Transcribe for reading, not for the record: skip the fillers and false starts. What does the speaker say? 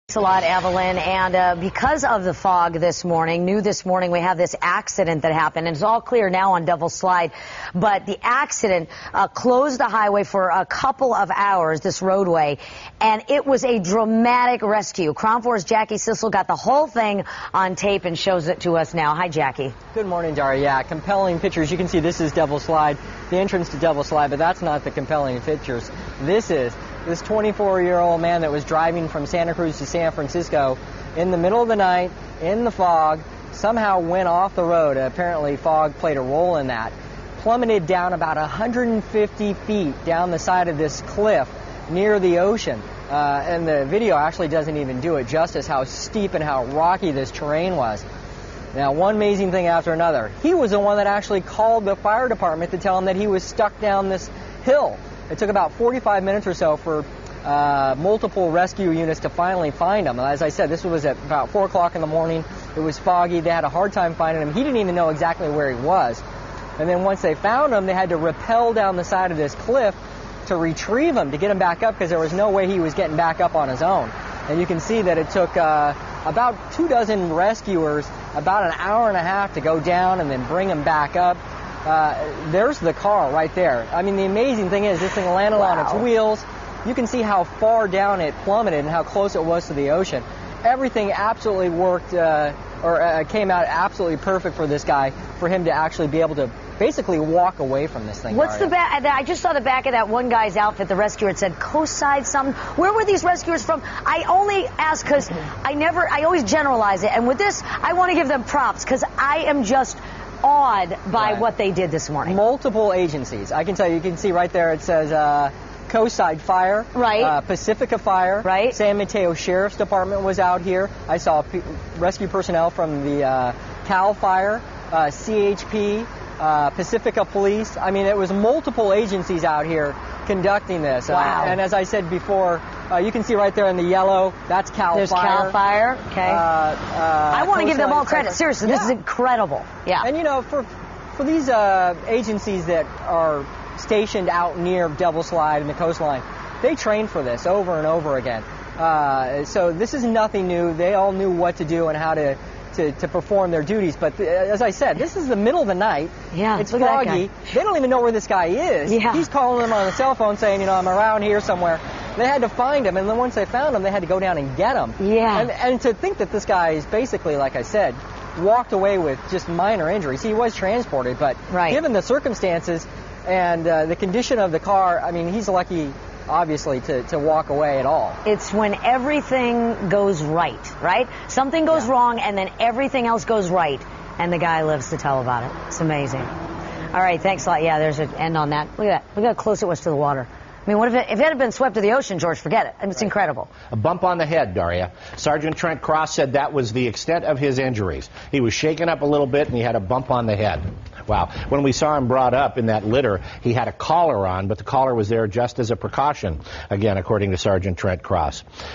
Thanks a lot, Evelyn. And because of the fog this morning, we have this accident that happened. And it's all clear now on Devil's Slide. But the accident closed the highway for a couple of hours, this roadway. And it was a dramatic rescue. Crown 4's Jackie Sissel got the whole thing on tape and shows it to us now. Hi, Jackie. Good morning, Daria. Yeah, compelling pictures. You can see this is Devil's Slide, the entrance to Devil's Slide, but that's not the compelling pictures. This 24-year-old man that was driving from Santa Cruz to San Francisco in the middle of the night, in the fog, somehow went off the road. Apparently, fog played a role in that. Plummeted down about 150 feet down the side of this cliff near the ocean. And the video actually doesn't even do it justice how steep and how rocky this terrain was. Now, one amazing thing after another. He was the one that actually called the fire department to tell him that he was stuck down this hill. It took about 45 minutes or so for multiple rescue units to finally find him. As I said, this was at about 4 o'clock in the morning. It was foggy. They had a hard time finding him. He didn't even know exactly where he was. And then once they found him, they had to rappel down the side of this cliff to retrieve him, to get him back up, because there was no way he was getting back up on his own. And you can see that it took about 24 rescuers about an hour and a half to go down and then bring him back up. There's the car right there. I mean, the amazing thing is this thing landed on its wheels. You can see how far down it plummeted and how close it was to the ocean. Everything absolutely worked came out absolutely perfect for this guy, for him to actually be able to basically walk away from this thing. What's the back? I just saw the back of that one guy's outfit, the rescuer. It said Coastside something. Where were these rescuers from? I only ask because I always generalize it. And with this, I want to give them props because I am just awed by what they did this morning. Multiple agencies. I can tell you, you can see right there it says Coastside Fire, Pacifica Fire, San Mateo Sheriff's Department was out here. I saw rescue personnel from the Calfire, CHP, Pacifica Police. I mean, it was multiple agencies out here conducting this. And as I said before, you can see right there in the yellow, that's Calfire. There's Calfire. Okay. I want to give them all credit. Seriously, this is incredible. Yeah. And you know, for these agencies that are stationed out near Devil's Slide and the coastline, they train for this over and over again. So this is nothing new. They all knew what to do and how to perform their duties. But as I said, this is the middle of the night. Yeah, it's foggy. They don't even know where this guy is. Yeah. He's calling them on the cell phone saying, you know, I'm around here somewhere. They had to find him, and then once they found him, they had to go down and get him. Yeah. And to think that this guy is basically, like I said, walked away with just minor injuries. He was transported, but given the circumstances and the condition of the car, I mean, he's lucky, obviously, to walk away at all. It's when everything goes right? Something goes wrong, and then everything else goes right, and the guy lives to tell about it. It's amazing. All right, thanks a lot. Yeah, there's an end on that. Look at that. Look how close it was to the water. I mean, what if it had been swept to the ocean, George? Forget it. I mean, it's incredible. A bump on the head, Daria. Sergeant Trent Cross said that was the extent of his injuries. He was shaken up a little bit, and he had a bump on the head. Wow. When we saw him brought up in that litter, he had a collar on, but the collar was there just as a precaution, again, according to Sergeant Trent Cross.